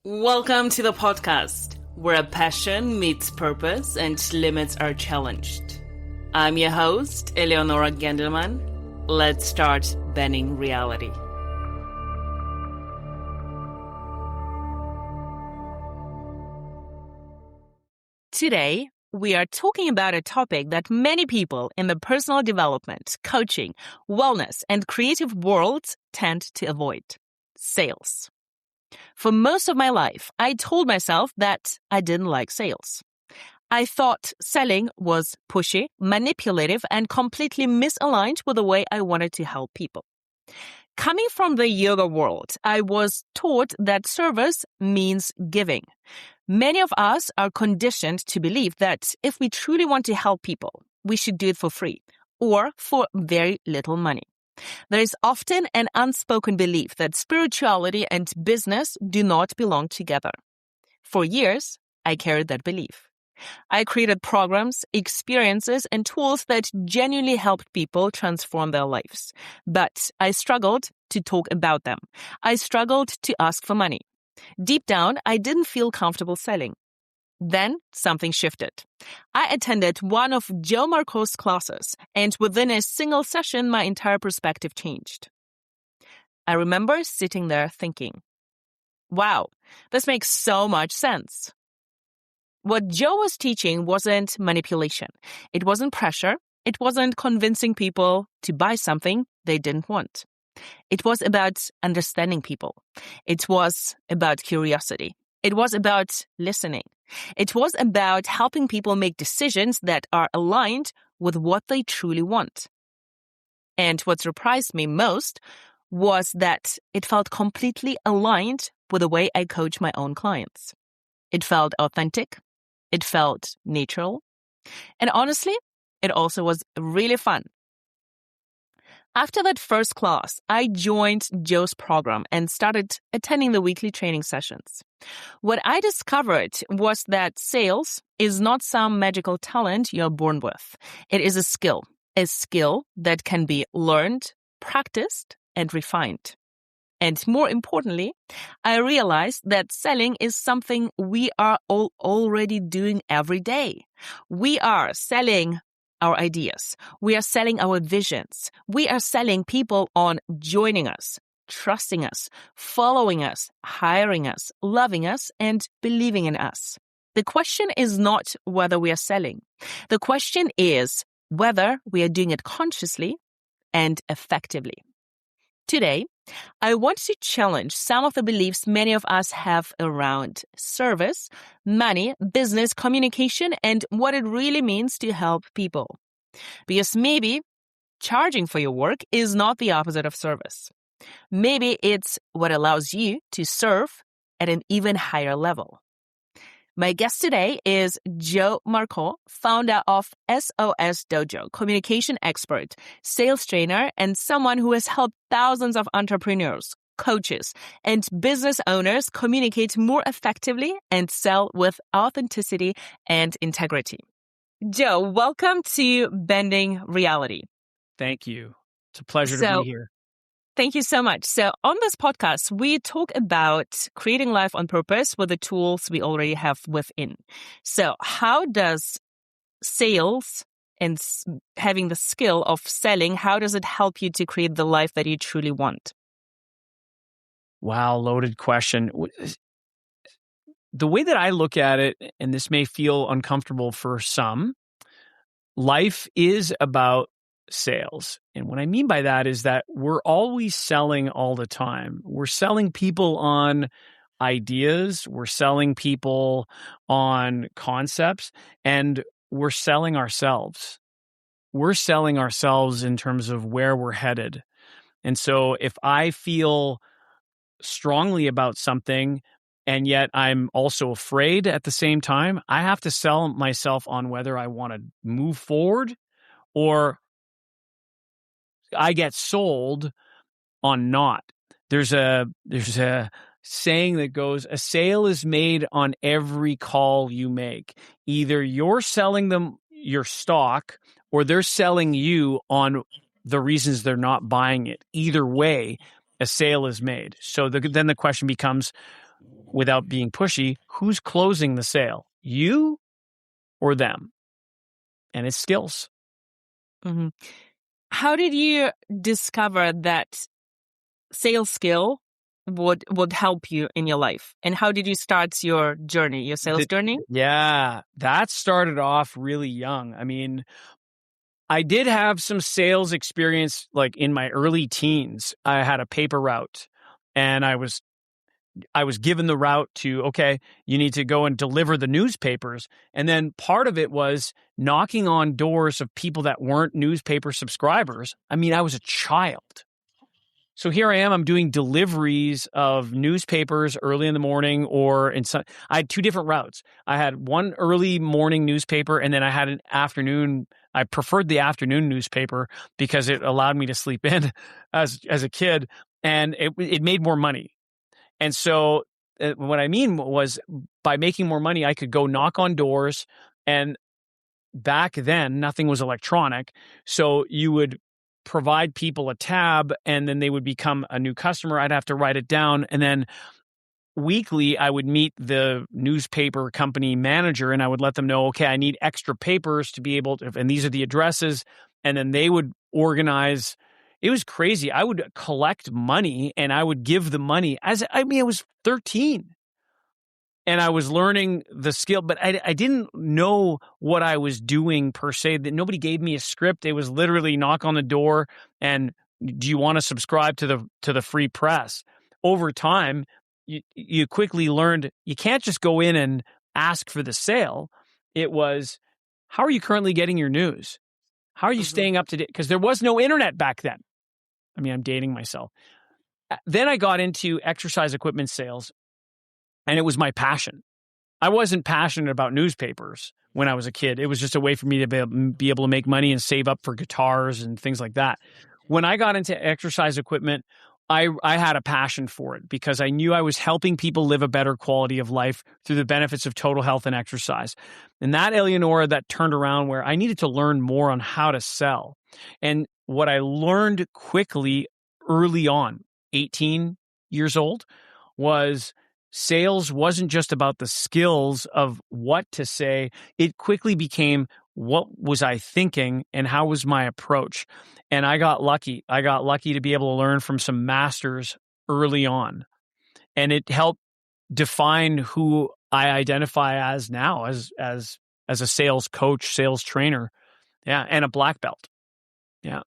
Welcome to the podcast, where passion meets purpose and limits are challenged. I'm your host, Eleonora Gendelman. Let's start bending reality. Today, we are talking about a topic that many people in the personal development, coaching, wellness, and creative worlds tend to avoid: sales. For most of my life, I told myself that I didn't like sales. I thought selling was pushy, manipulative, and completely misaligned with the way I wanted to help people. Coming from the yoga world, I was taught that service means giving. Many of us are conditioned to believe that if we truly want to help people, we should do it for free or for very little money. There is often an unspoken belief that spirituality and business do not belong together. For years, I carried that belief. I created programs, experiences, and tools that genuinely helped people transform their lives. But I struggled to talk about them. I struggled to ask for money. Deep down, I didn't feel comfortable selling. Then something shifted. I attended one of Joe Marcoux's classes, and within a single session, my entire perspective changed. I remember sitting there thinking, wow, this makes so much sense. What Joe was teaching wasn't manipulation. It wasn't pressure. It wasn't convincing people to buy something they didn't want. It was about understanding people. It was about curiosity. It was about listening. It was about helping people make decisions that are aligned with what they truly want. And what surprised me most was that it felt completely aligned with the way I coach my own clients. It felt authentic. It felt natural. And honestly, it also was really fun. After that first class, I joined Joe's program and started attending the weekly training sessions. What I discovered was that sales is not some magical talent you're born with. It is a skill that can be learned, practiced, and refined. And more importantly, I realized that selling is something we are all already doing every day. We are selling our ideas. We are selling our visions. We are selling people on joining us, trusting us, following us, hiring us, loving us, and believing in us. The question is not whether we are selling. The question is whether we are doing it consciously and effectively. Today, I want to challenge some of the beliefs many of us have around service, money, business, communication, and what it really means to help people. Because maybe charging for your work is not the opposite of service. Maybe it's what allows you to serve at an even higher level. My guest today is Joe Marcoux, founder of SOS Dojo, communication expert, sales trainer, and someone who has helped thousands of entrepreneurs, coaches, and business owners communicate more effectively and sell with authenticity and integrity. Joe, welcome to Bending Reality. Thank you. It's a pleasure to be here. Thank you so much. So on this podcast, we talk about creating life on purpose with the tools we already have within. So how does sales and having the skill of selling, how does it help you to create the life that you truly want? Wow, loaded question. The way that I look at it, and this may feel uncomfortable for some, life is about sales. And what I mean by that is that we're always selling all the time. We're selling people on ideas, we're selling people on concepts, and we're selling ourselves. We're selling ourselves in terms of where we're headed. And so if I feel strongly about something, and yet I'm also afraid at the same time, I have to sell myself on whether I want to move forward or I get sold on not. There's a saying that goes, a sale is made on every call you make. Either you're selling them your stock or they're selling you on the reasons they're not buying it. Either way, a sale is made. So then the question becomes, without being pushy, who's closing the sale? You or them? And it's skills. Mm-hmm. How did you discover that sales skill would help you in your life? And how did you start your journey, your sales journey? Yeah, that started off really young. I mean, I did have some sales experience like in my early teens. I had a paper route and I was given the route to, okay, you need to go and deliver the newspapers. And then part of it was knocking on doors of people that weren't newspaper subscribers. I mean, I was a child. So here I am, I'm doing deliveries of newspapers early in the morning I had two different routes. I had one early morning newspaper and then I had an afternoon. I preferred the afternoon newspaper because it allowed me to sleep in as a kid and it made more money. And so what I mean was by making more money, I could go knock on doors. And back then, nothing was electronic. So you would provide people a tab and then they would become a new customer. I'd have to write it down. And then weekly, I would meet the newspaper company manager and I would let them know, okay, I need extra papers to be able to, and these are the addresses. And then they would organize. It was crazy. I would collect money and I would give the money I was 13 and I was learning the skill, but I didn't know what I was doing per se. That nobody gave me a script. It was literally knock on the door and do you want to subscribe to the free press? Over time, you quickly learned you can't just go in and ask for the sale. It was, how are you currently getting your news? How are you staying up to date? Because there was no internet back then. I mean, I'm dating myself. Then I got into exercise equipment sales, and it was my passion. I wasn't passionate about newspapers when I was a kid. It was just a way for me to be able to make money and save up for guitars and things like that. When I got into exercise equipment, I had a passion for it because I knew I was helping people live a better quality of life through the benefits of total health and exercise. And that, Eleonora, that turned around where I needed to learn more on how to sell. And what I learned quickly early on, 18 years old, was sales wasn't just about the skills of what to say. It quickly became, what was I thinking and how was my approach? And I got lucky. I got lucky to be able to learn from some masters early on. And it helped define who I identify as now as a sales coach, sales trainer. Yeah. And a black belt. Yeah.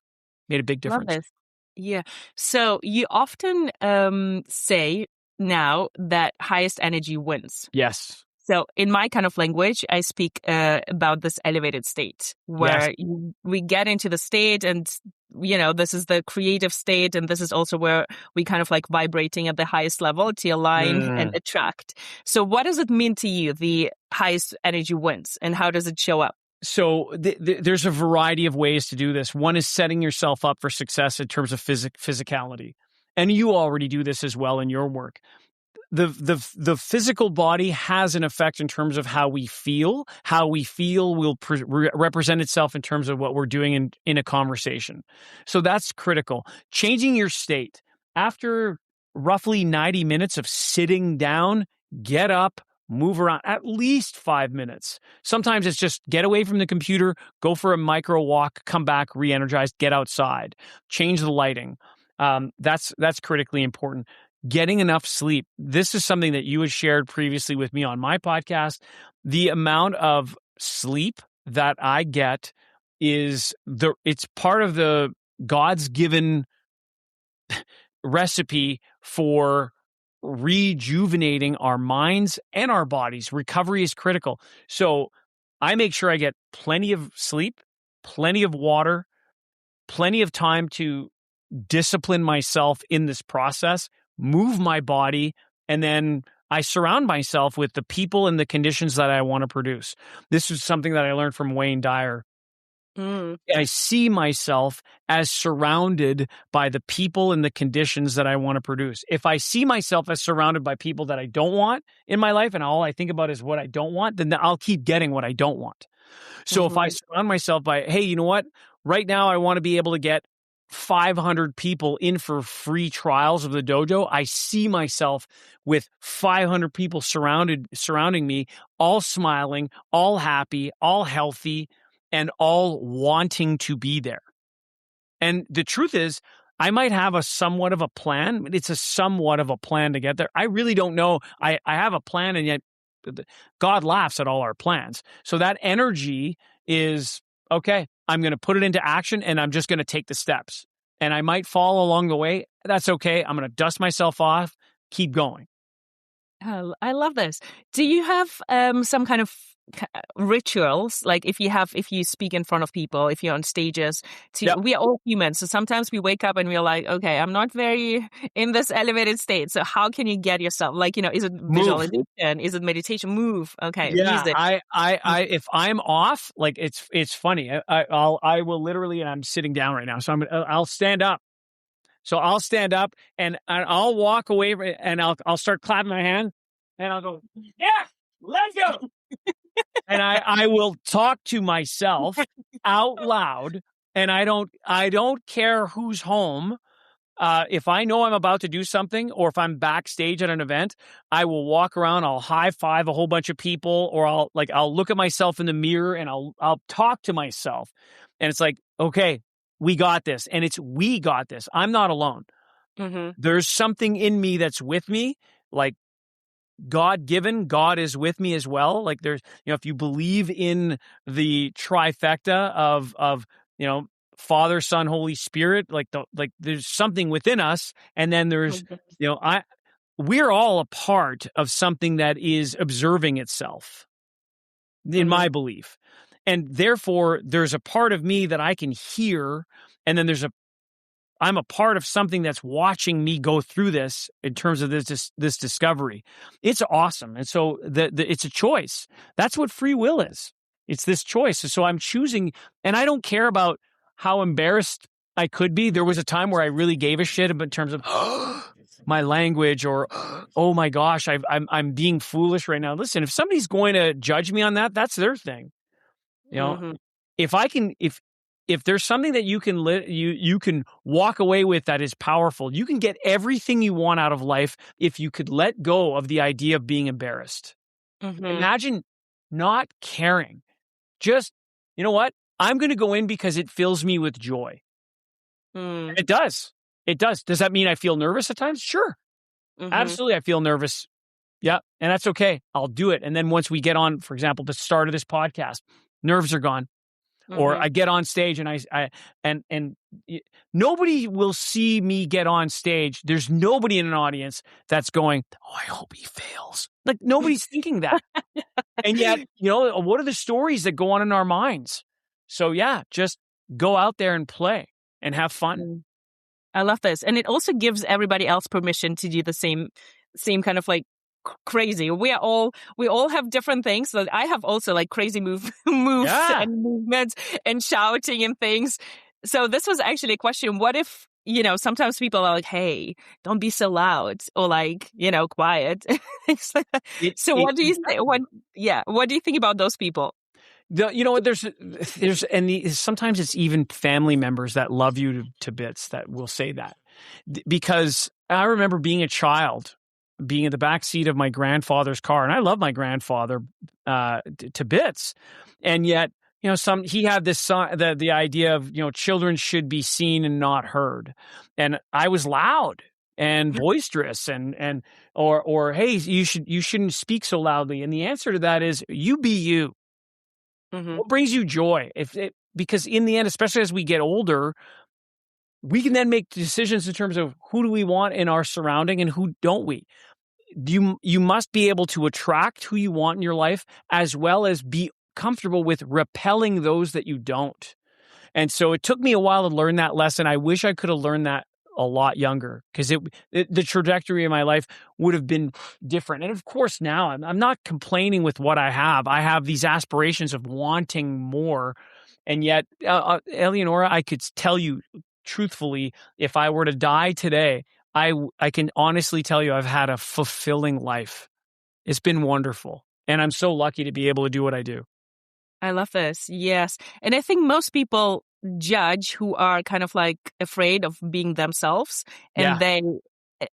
Made a big difference. Love this. Yeah. So you often say now that highest energy wins. Yes. So in my kind of language, I speak about this elevated state where we get into the state and, this is the creative state. And this is also where we kind of like vibrating at the highest level to align and attract. So what does it mean to you, the highest energy wins, and how does it show up? So there's a variety of ways to do this. One is setting yourself up for success in terms of physicality. And you already do this as well in your work. The physical body has an effect in terms of how we feel. How we feel will represent itself in terms of what we're doing in a conversation. So that's critical. Changing your state. After roughly 90 minutes of sitting down, get up, move around at least 5 minutes. Sometimes it's just get away from the computer, go for a micro walk, come back, re-energized, get outside, change the lighting. That's critically important. Getting enough sleep. This is something that you had shared previously with me on my podcast. The amount of sleep that I get it's part of the God's given recipe for rejuvenating our minds and our bodies. Recovery is critical. So I make sure I get plenty of sleep, plenty of water, plenty of time to discipline myself in this process, move my body, and then I surround myself with the people and the conditions that I want to produce. This is something that I learned from Wayne Dyer. I see myself as surrounded by the people and the conditions that I want to produce. If I see myself as surrounded by people that I don't want in my life and all I think about is what I don't want, then I'll keep getting what I don't want. So if I surround myself by, hey, you know what? Right now I want to be able to get 500 people in for free trials of the dojo, I see myself with 500 people surrounding me, all smiling, all happy, all healthy, and all wanting to be there. And the truth is, I might have a somewhat of a plan, but it's a somewhat of a plan to get there. I really don't know. I have a plan, and yet God laughs at all our plans. So that energy is, okay, I'm going to put it into action, and I'm just going to take the steps. And I might fall along the way. That's okay. I'm going to dust myself off, keep going. Oh, I love this. Do you have some kind of rituals, like if you speak in front of people, if you're on stages? We are all humans, so sometimes we wake up and we're like, okay, I'm not very in this elevated state. So how can you get yourself, like, is it visualization? Is it meditation? Move. Okay, yeah, music. I if I'm off, like it's funny. I will literally, and I'm sitting down right now, so I'll stand up. So I'll stand up and I'll walk away and I'll start clapping my hand and I'll go, yeah, let's go. And I will talk to myself out loud, and I don't care who's home. If I know I'm about to do something, or if I'm backstage at an event, I will walk around, I'll high five a whole bunch of people, or I'll look at myself in the mirror and I'll talk to myself. And it's like, okay, we got this. And we got this. I'm not alone. Mm-hmm. There's something in me that's with me, like God-given. God is with me as well. Like there's, if you believe in the trifecta of Father, Son, Holy Spirit, like there's something within us, and then there's, we're all a part of something that is observing itself, in my belief. And therefore, there's a part of me that I can hear, and then I'm a part of something that's watching me go through this in terms of this discovery. It's awesome. And so it's a choice. That's what free will is. It's this choice. So I'm choosing, and I don't care about how embarrassed I could be. There was a time where I really gave a shit in terms of my language, or, oh my gosh, I'm being foolish right now. Listen, if somebody's going to judge me on that, that's their thing. If I can, if there's something that you can you can walk away with that is powerful, you can get everything you want out of life if you could let go of the idea of being embarrassed. Mm-hmm. Imagine not caring. Just, you know what? I'm going to go in because it fills me with joy. It does. It does. Does that mean I feel nervous at times? Sure. Mm-hmm. Absolutely. I feel nervous. Yeah. And that's okay. I'll do it. And then once we get on, for example, the start of this podcast, nerves are gone. Or I get on stage and and nobody will see me get on stage. There's nobody in an audience that's going, oh, I hope he fails. Like, nobody's thinking that. And yet, what are the stories that go on in our minds? So yeah, just go out there and play and have fun. I love this. And it also gives everybody else permission to do the same kind of like crazy. We all have different things. So I have also like crazy moves and movements and shouting and things. So this was actually a question. What if, sometimes people are like, hey, don't be so loud, or like, quiet. So what do you think? What do you think about those people? Sometimes it's even family members that love you to bits that will say that, because I remember being a child, being in the back seat of my grandfather's car, and I love my grandfather to bits, and yet he had this the idea of children should be seen and not heard, and I was loud and boisterous and or hey, you shouldn't speak so loudly, and the answer to that is you be you. Mm-hmm. What brings you joy? Because in the end, especially as we get older, we can then make decisions in terms of who do we want in our surrounding and who don't we. You must be able to attract who you want in your life, as well as be comfortable with repelling those that you don't. And so it took me a while to learn that lesson. I wish I could have learned that a lot younger, because the trajectory of my life would have been different. And of course, now I'm not complaining with what I have. I have these aspirations of wanting more. And yet, Eleonora, I could tell you truthfully, if I were to die today, I can honestly tell you I've had a fulfilling life. It's been wonderful. And I'm so lucky to be able to do what I do. I love this. Yes. And I think most people judge who are kind of like afraid of being themselves, Yeah.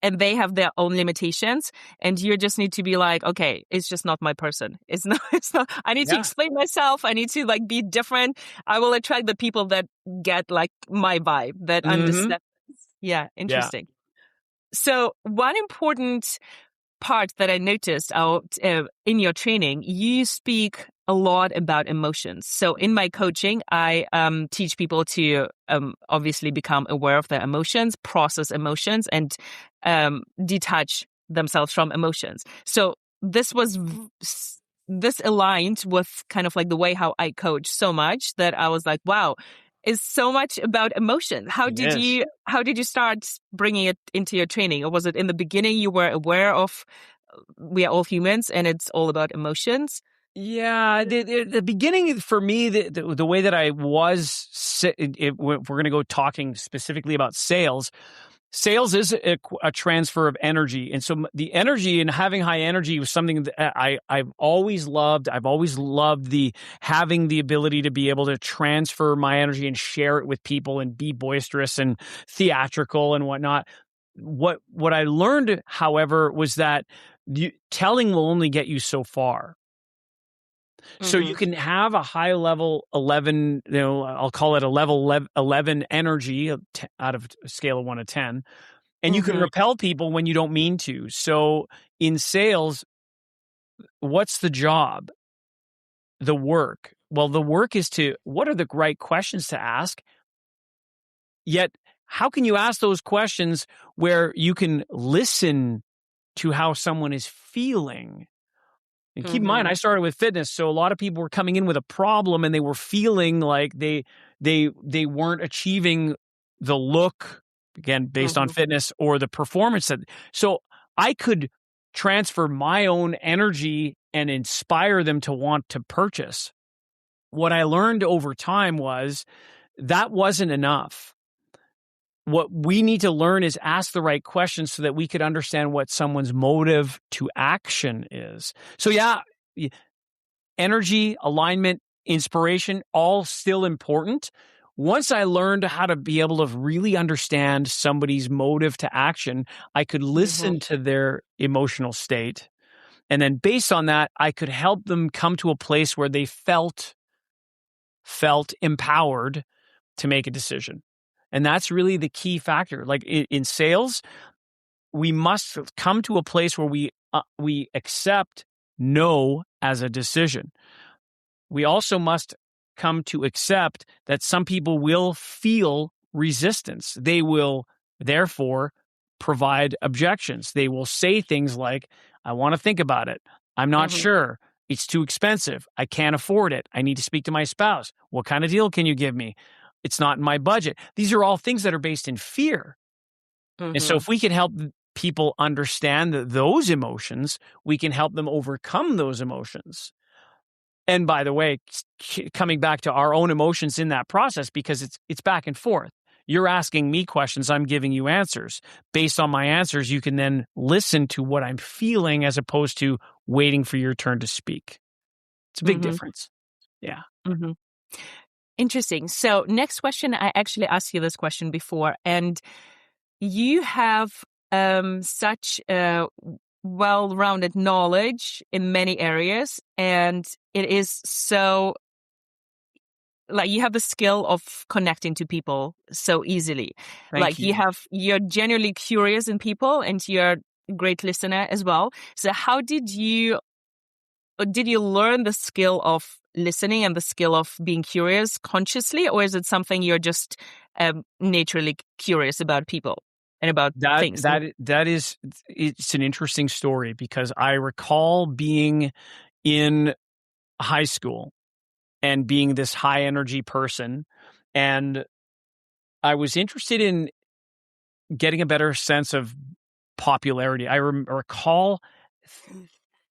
and they have their own limitations, and you just need to be like, okay, it's just not my person. It's not I need to Yeah. explain myself. I need to like be different. I will attract the people that get like my vibe, that Mm-hmm. understand. Yeah, Yeah. interesting. So one important part that I noticed out in your training, you speak a lot about emotions. So in my coaching, I teach people to obviously become aware of their emotions, process emotions, and detach themselves from emotions. So this was this aligned with kind of like the way how I coach so much that I was like, wow, is so much about emotion. It is. How did you start bringing it into your training? Or was it in the beginning you were aware of we are all humans and it's all about emotions? Yeah, the beginning for me, the way that I was, if we're going to go talking specifically about sales, sales is a transfer of energy. And so the energy and having high energy was something that I've always loved. I've always loved having the ability to be able to transfer my energy and share it with people and be boisterous and theatrical and whatnot. What I learned, however, was that telling will only get you so far. So you Mm-hmm. can have a high level 11, I'll call it a level 11 energy out of a scale of 1 to 10, and you can Mm-hmm. repel people when you don't mean to. So in sales, what's the job? The work. Well, the work is what are the right questions to ask? Yet, how can you ask those questions where you can listen to how someone is feeling? And keep in mind, Mm-hmm. I started with fitness, so a lot of people were coming in with a problem, and they were feeling like they weren't achieving the look, again based on Mm-hmm. fitness, or the performance that. So I could transfer my own energy and inspire them to want to purchase. What I learned over time was that wasn't enough. What we need to learn is ask the right questions so that we could understand what someone's motive to action is. So yeah, energy, alignment, inspiration, all still important. Once I learned how to be able to really understand somebody's motive to action, I could Mm-hmm. listen to their emotional state. And then based on that, I could help them come to a place where they felt empowered to make a decision. And that's really the key factor. Like in sales, we must come to a place where we accept no as a decision. We also must come to accept that some people will feel resistance. They will therefore provide objections. They will say things like, I want to think about it. I'm not Mm-hmm. sure. It's too expensive. I can't afford it. I need to speak to my spouse. What kind of deal can you give me? It's not in my budget. These are all things that are based in fear. And so Mm-hmm. if we can help people understand those emotions, we can help them overcome those emotions. And by the way, coming back to our own emotions in that process, because it's back and forth. You're asking me questions, I'm giving you answers. Based on my answers, you can then listen to what I'm feeling as opposed to waiting for your turn to speak. It's a big Mm-hmm. difference. Yeah. Mm-hmm. Interesting. So next question, I actually asked you this question before, and you have such well-rounded knowledge in many areas, and it is so like you have the skill of connecting to people so easily. Thank Like you. you're genuinely curious in people, and you're a great listener as well. So how did you learn the skill of listening and the skill of being curious consciously, or is it something you're just naturally curious about people and about That things? that that is it's an interesting story because I recall being in high school and being this high energy person, and I was interested in getting a better sense of popularity. I recall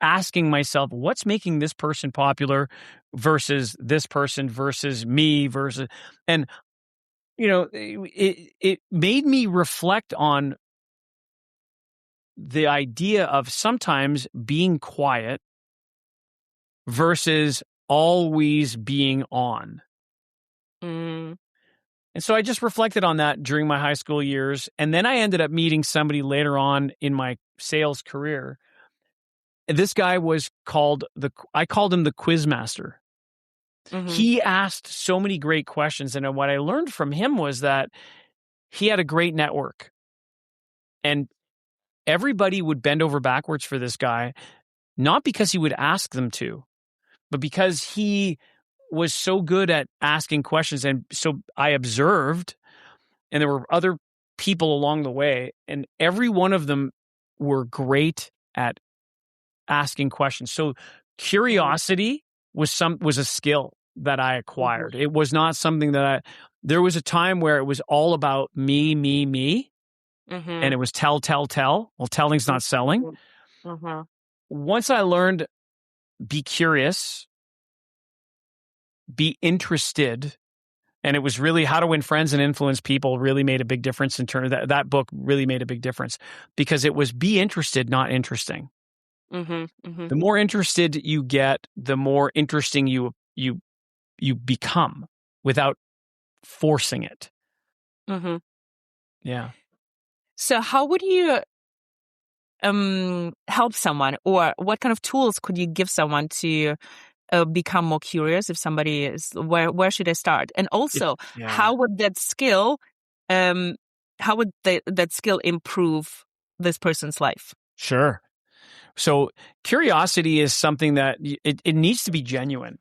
asking myself, what's making this person popular versus this person versus me versus, and it made me reflect on the idea of sometimes being quiet versus always being on. Mm. And so I just reflected on that during my high school years. And then I ended up meeting somebody later on in my sales career. This guy was I called him the quiz master. Mm-hmm. He asked so many great questions. And what I learned from him was that he had a great network. And everybody would bend over backwards for this guy, not because he would ask them to, but because he was so good at asking questions. And so I observed, and there were other people along the way, and every one of them were great at asking questions. So curiosity was a skill that I acquired. Mm-hmm. It was not something that there was a time where it was all about me, Mm-hmm. and it was tell. Well, telling's not selling. Mm-hmm. Once I learned be curious, be interested, and it was really How to Win Friends and Influence People really made a big difference in terms of that book really made a big difference because it was be interested, not interesting. Mm-hmm. Mm-hmm. The more interested you get, the more interesting you become without forcing it. Mm-hmm. Yeah. So how would you help someone, or what kind of tools could you give someone to become more curious? If somebody is, where should I start? And also, how would that skill, that skill improve this person's life? Sure. So curiosity is something that it needs to be genuine.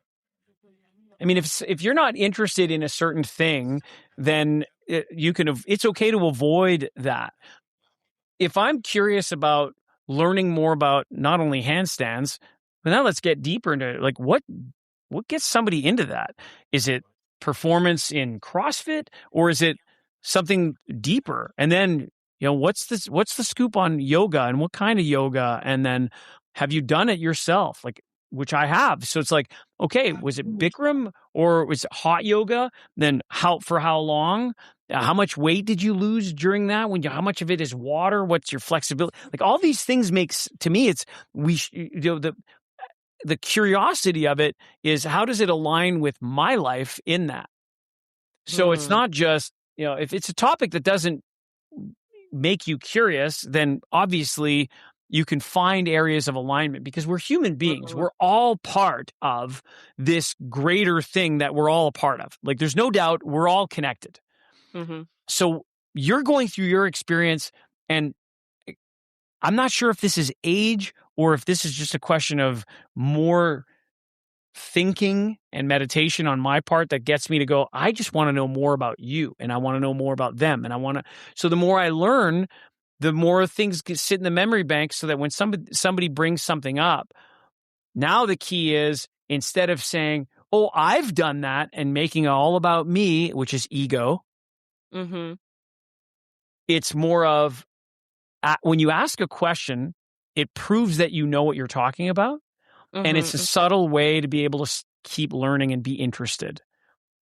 I mean, if you're not interested in a certain thing, then it's okay to avoid that. If I'm curious about learning more about not only handstands, but now let's get deeper into it. Like what gets somebody into that? Is it performance in CrossFit, or is it something deeper? And then, what's the scoop on yoga, and what kind of yoga? And then have you done it yourself? Like, which I have. So it's like, okay, was it Bikram or was it hot yoga? Then for how long? How much weight did you lose during that? How much of it is water? What's your flexibility? Like all these things to me, it's the curiosity of it is how does it align with my life in that? So it's not just, if it's a topic that doesn't make you curious, then obviously you can find areas of alignment because we're human beings. We're all part of this greater thing that we're all a part of. Like there's no doubt we're all connected. Mm-hmm. So you're going through your experience, and I'm not sure if this is age or if this is just a question of more thinking and meditation on my part that gets me to go, I just want to know more about you, and I want to know more about them. And so the more I learn, the more things sit in the memory bank so that when somebody brings something up, now the key is instead of saying, oh, I've done that and making it all about me, which is ego, it's more of when you ask a question, it proves that you know what you're talking about. And it's a subtle way to be able to keep learning and be interested,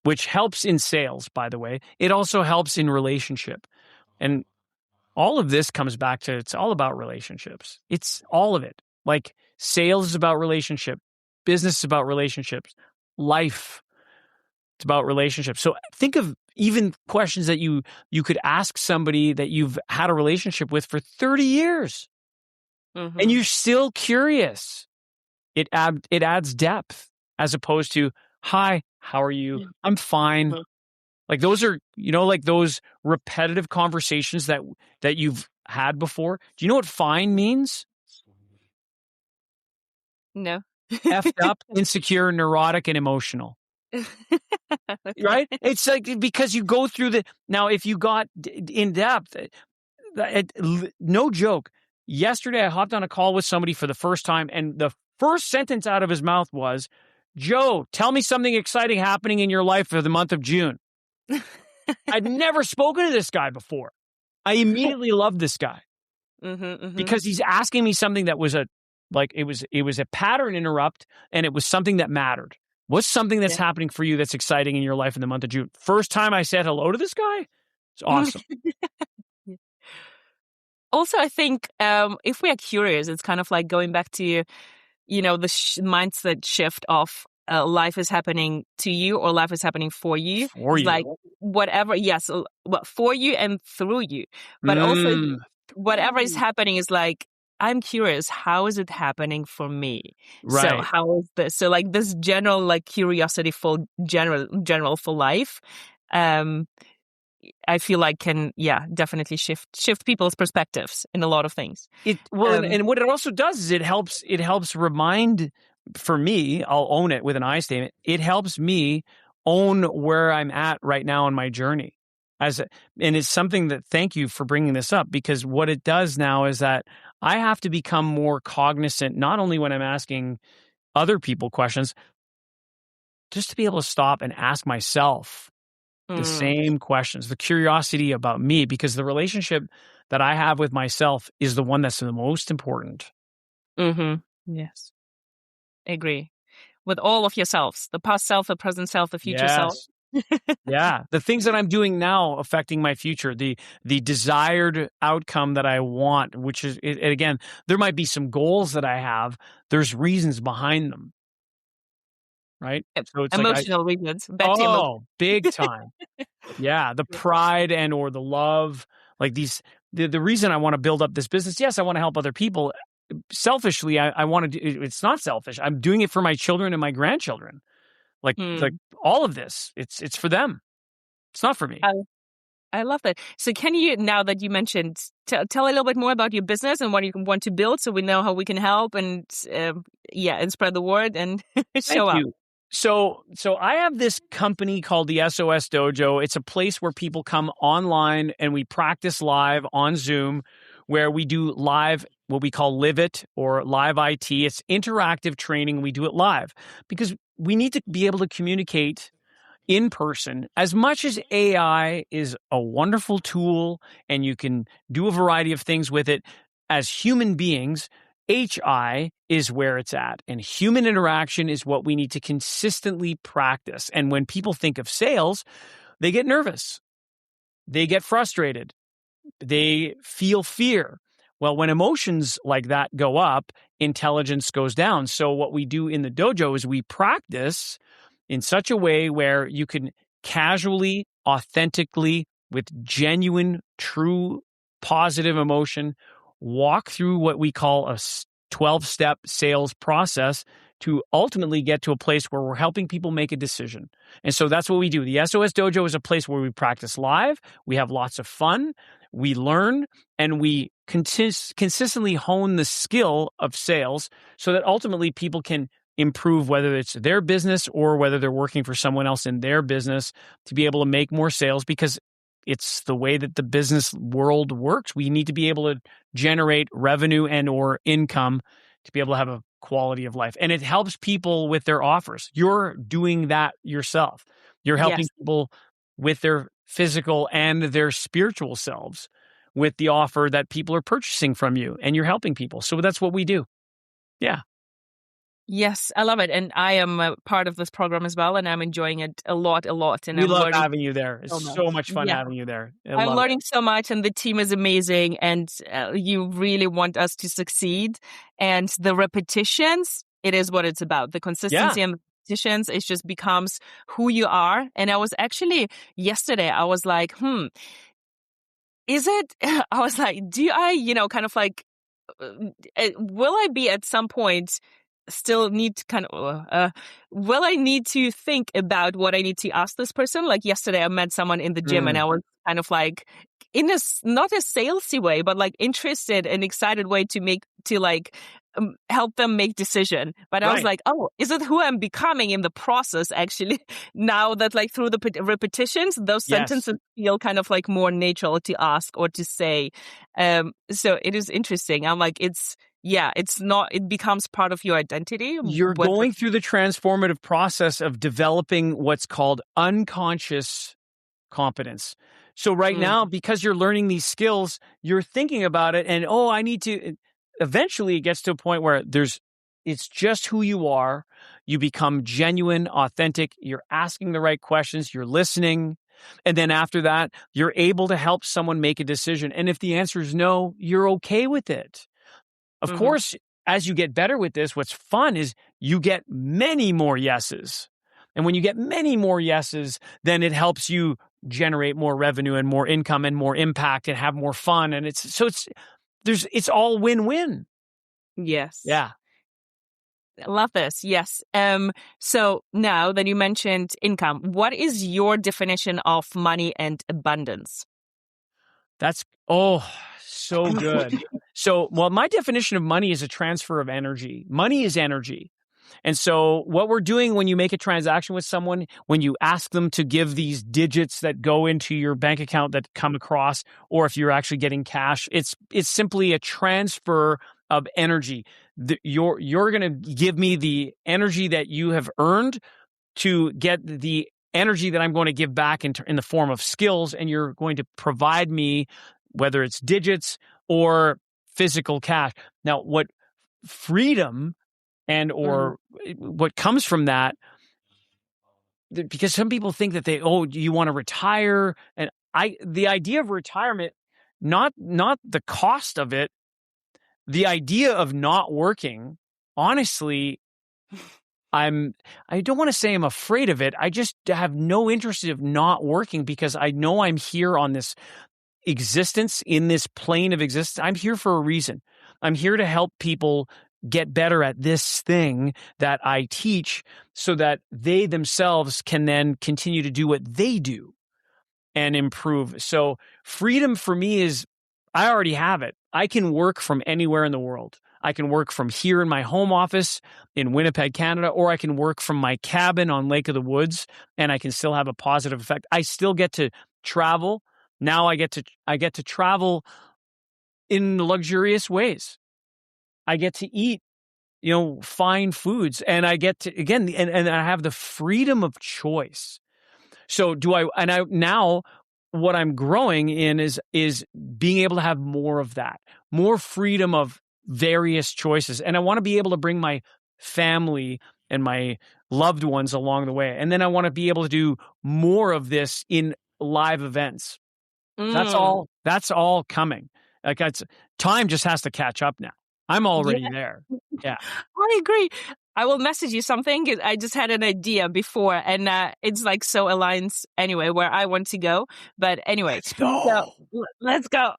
which helps in sales, by the way. It also helps in relationship. And all of this comes back to it's all about relationships. It's all of it. Like sales is about relationship. Business is about relationships. Life, it's about relationships. So think of even questions that you could ask somebody that you've had a relationship with for 30 years. And you're still curious. It adds depth as opposed to, hi, how are you? I'm fine. Like those are, like those repetitive conversations that you've had before. Do you know what fine means? No. Effed up, insecure, neurotic, and emotional. Okay. Right? It's like because you go through now if you got in depth, no joke. Yesterday I hopped on a call with somebody for the first time, and the first sentence out of his mouth was, Joe, tell me something exciting happening in your life for the month of June. I'd never spoken to this guy before. I immediately loved this guy because he's asking me something that was it was a pattern interrupt, and it was something that mattered. What's something that's happening for you that's exciting in your life in the month of June? First time I said hello to this guy. It's awesome. Also, I think if we are curious, it's kind of like going back to, the mindset shift of life is happening to you or life is happening for you. For It's you. like whatever, yes, for you and through you. But also Mm, whatever is happening is like, I'm curious, how is it happening for me? So right. how is this? So like this general like curiosity for general for life, I feel like can definitely shift people's perspectives in a lot of things. And what it also does is it helps remind, for me, I'll own it with an I statement. It helps me own where I'm at right now in my journey. And it's something that, thank you for bringing this up, because what it does now is that I have to become more cognizant, not only when I'm asking other people questions, just to be able to stop and ask myself the same questions, the curiosity about me, because the relationship that I have with myself is the one that's the most important. Yes, I agree. With all of yourselves, the past self, the present self, the future self. Yes. Yeah. The things that I'm doing now affecting my future, the desired outcome that I want, which is, and again, there might be some goals that I have. There's reasons behind them. Right. So it's like, Emotional reasons, back to emotion. big time. Yeah. The pride and or the love, like the reason I want to build up this business. Yes, I want to help other people. Selfishly, I want to do, it's not selfish. I'm doing it for my children and my grandchildren. Like all of this, it's for them. It's not for me. I love that. So can you, now that you mentioned, tell a little bit more about your business and what you want to build, so we know how we can help and and spread the word and show up. Thank you. So I have this company called the SOS Dojo. It's a place where people come online and we practice live on Zoom, where we do live, what we call Live It or live IT. It's interactive training. We do it live because we need to be able to communicate in person. As much as AI is a wonderful tool and you can do a variety of things with it, as human beings, HI is where it's at. And human interaction is what we need to consistently practice. And when people think of sales, they get nervous. They get frustrated. They feel fear. Well, when emotions like that go up, intelligence goes down. So what we do in the dojo is we practice in such a way where you can casually, authentically, with genuine, true, positive emotion, walk through what we call a 12-step sales process to ultimately get to a place where we're helping people make a decision. And so that's what we do. The SOS Dojo is a place where we practice live. We have lots of fun. We learn and we consistently hone the skill of sales so that ultimately people can improve, whether it's their business or whether they're working for someone else in their business, to be able to make more sales, because it's the way that the business world works. We need to be able to generate revenue and or income to be able to have a quality of life. And it helps people with their offers. You're doing that yourself. You're helping people with their physical and their spiritual selves with the offer that people are purchasing from you, and you're helping people. So that's what we do. Yeah. Yes, I love it. And I am a part of this program as well, and I'm enjoying it a lot. And we I'm love learning having you there. It's so much fun having you there. I'm learning so much, and the team is amazing, and you really want us to succeed. And the repetitions, it is what it's about. The consistency and the repetitions, it just becomes who you are. And I was actually, yesterday, I was like, is it, I was like, do I, kind of like, will I be at some point still need to will I need to think about what I need to ask this person? Like yesterday I met someone in the gym and I was kind of like in a, not a salesy way, but like interested and excited way to help them make decision. But I was like, oh, is it who I'm becoming in the process actually? Now that like through the repetitions, those sentences feel kind of like more natural to ask or to say. So it is interesting. I'm like, it's not, it becomes part of your identity. You're going through the transformative process of developing what's called unconscious competence. So right now, because you're learning these skills, you're thinking about it and, I need to, eventually it gets to a point where it's just who you are. You become genuine, authentic. You're asking the right questions. You're listening. And then after that, you're able to help someone make a decision. And if the answer is no, you're okay with it. Of course, as you get better with this, what's fun is you get many more yeses. And when you get many more yeses, then it helps you generate more revenue and more income and more impact and have more fun. And it's all win-win. Yes. Yeah. I love this. Yes. So now that you mentioned income, what is your definition of money and abundance? That's, so good. So, my definition of money is a transfer of energy. Money is energy. And so what we're doing when you make a transaction with someone, when you ask them to give these digits that go into your bank account that come across, or if you're actually getting cash, it's simply a transfer of energy. You're going to give me the energy that you have earned to get the energy that I'm going to give back in the form of skills, and you're going to provide me, whether it's digits or physical cash. Now, what freedom and or what comes from that, because some people think that you want to retire, and the idea of retirement, not the cost of it, the idea of not working, honestly, I don't want to say I'm afraid of it. I just have no interest of not working, because I know I'm here on this existence, in this plane of existence. I'm here for a reason. I'm here to help people get better at this thing that I teach, so that they themselves can then continue to do what they do and improve. So freedom for me is, I already have it. I can work from anywhere in the world. I can work from here in my home office in Winnipeg, Canada, or I can work from my cabin on Lake of the Woods, and I can still have a positive effect. I still get to travel. Now I get to travel in luxurious ways. I get to eat, fine foods, and I get to, again, and I have the freedom of choice. So now what I'm growing in is being able to have more of that, more freedom of various choices. And I want to be able to bring my family and my loved ones along the way. And then I want to be able to do more of this in live events. That's all coming. Like, time just has to catch up now. I'm already there. Yeah. I agree. I will message you something. I just had an idea before, and it's like so aligns anyway where I want to go. But anyway, Let's go. So, let's go.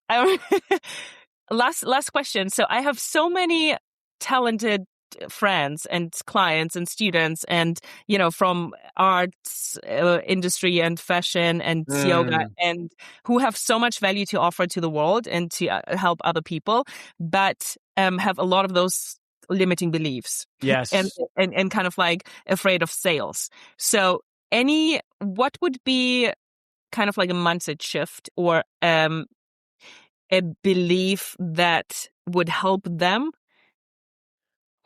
Last question. So I have so many talented friends and clients and students, and from arts industry and fashion and yoga, and who have so much value to offer to the world and to help other people, but have a lot of those limiting beliefs. Yes. and kind of like afraid of sales. So what would be kind of like a mindset shift, or a belief that would help them?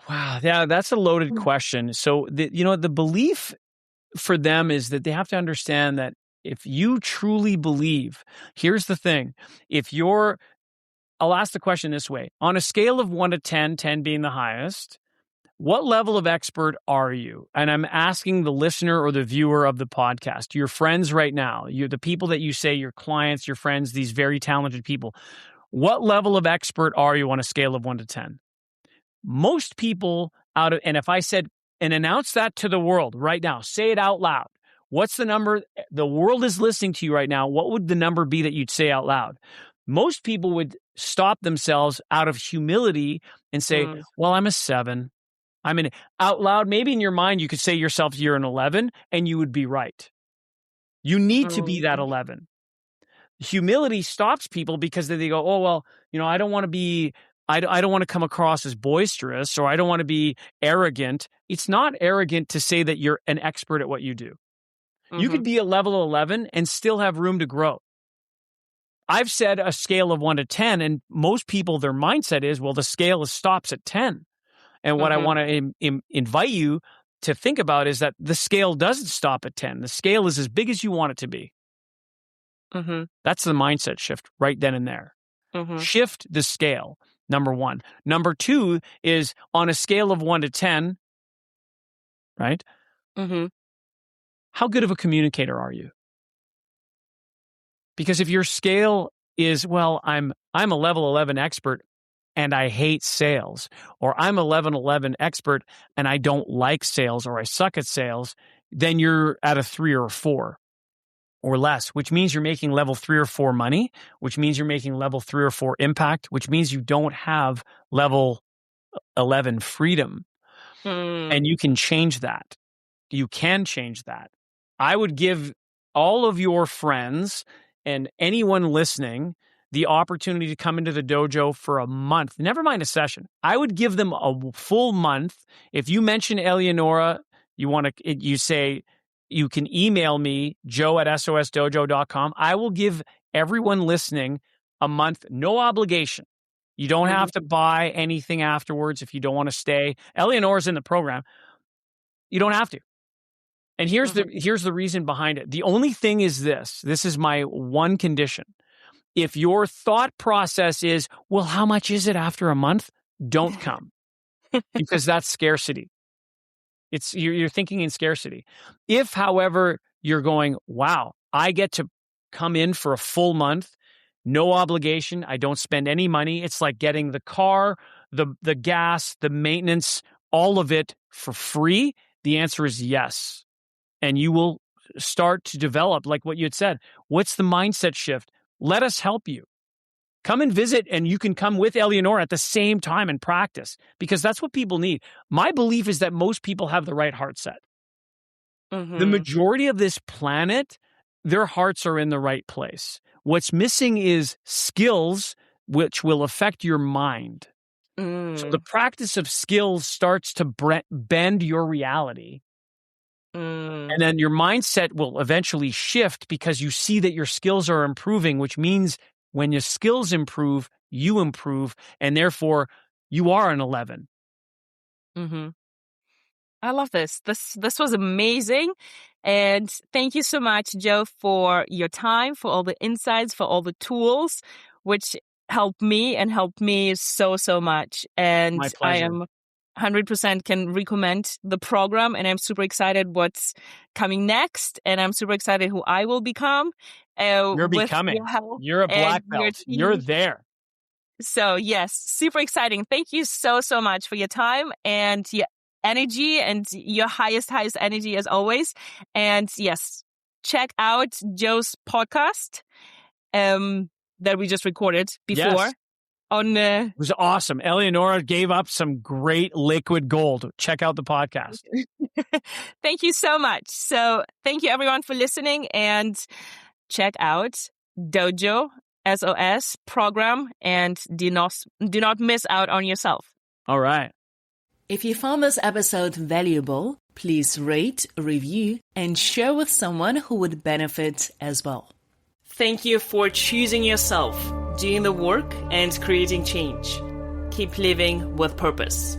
Wow. Yeah, that's a loaded question. So the belief for them is that they have to understand that if you truly believe, here's the thing. I'll ask the question this way. On a scale of 1 to 10, 10 being the highest, what level of expert are you? And I'm asking the listener or the viewer of the podcast, your friends right now, the people that you say, your clients, your friends, these very talented people. What level of expert are you on a scale of 1 to 10? Most people and if I said, and announce that to the world right now, say it out loud. What's the number? The world is listening to you right now. What would the number be that you'd say out loud? Most people would stop themselves out of humility and say, well, I'm a 7. Out loud, maybe in your mind, you could say yourself, you're an 11, and you would be right. You need to be that 11. Humility stops people because they go, oh, well, I don't want to be, I don't want to come across as boisterous, or I don't want to be arrogant. It's not arrogant to say that you're an expert at what you do. You could be a level 11 and still have room to grow. I've said a scale of 1 to 10, and most people, their mindset is, well, the scale stops at 10. And what I want to invite you to think about is that the scale doesn't stop at 10. The scale is as big as you want it to be. That's the mindset shift right then and there. Shift the scale, number 1. Number 2 is on a scale of 1 to 10, right? How good of a communicator are you? Because if your scale is, well, I'm a level 11 expert, and I hate sales, or I'm a level 11 expert and I don't like sales, or I suck at sales, then you're at a 3 or a 4 or less, which means you're making level 3 or 4 money, which means you're making level 3 or 4 impact, which means you don't have level 11 freedom. And you can change that. You can change that. I would give all of your friends and anyone listening the opportunity to come into the dojo for a month, never mind a session. I would give them a full month. If you mention Eleonora, you say, you can email me, joe@sosdojo.com. I will give everyone listening a month, no obligation. You don't have to buy anything afterwards if you don't want to stay. Eleonora's in the program. You don't have to. And here's the reason behind it. The only thing is this. This is my one condition. If your thought process is, well, how much is it after a month? Don't come. Because that's scarcity. You're thinking in scarcity. If, however, you're going, wow, I get to come in for a full month, no obligation, I don't spend any money. It's like getting the car, the gas, the maintenance, all of it for free. The answer is yes. And you will start to develop, like what you had said. What's the mindset shift? Let us help you. Come and visit, and you can come with Eleonora at the same time and practice, because that's what people need. My belief is that most people have the right heart set. The majority of this planet, their hearts are in the right place. What's missing is skills which will affect your mind. So the practice of skills starts to bend your reality. And then your mindset will eventually shift because you see that your skills are improving, which means when your skills improve, you improve, and therefore you are an 11. I love this. This was amazing. And thank you so much, Joe, for your time, for all the insights, for all the tools, which helped me so, so much. And My pleasure. I am 100% can recommend the program, and I'm super excited what's coming next, and I'm super excited who I will become. You're becoming. You're a black belt. You're there. So yes, super exciting. Thank you so, so much for your time and your energy and your highest energy as always. And yes, check out Joe's podcast that we just recorded before. Yes. It was awesome. Eleonora gave up some great liquid gold. Check out the podcast. Thank you so much. So thank you everyone for listening, and check out Dojo SOS program, and do not miss out on yourself. All right. If you found this episode valuable, please rate, review, and share with someone who would benefit as well. Thank you for choosing yourself, doing the work, and creating change. Keep living with purpose.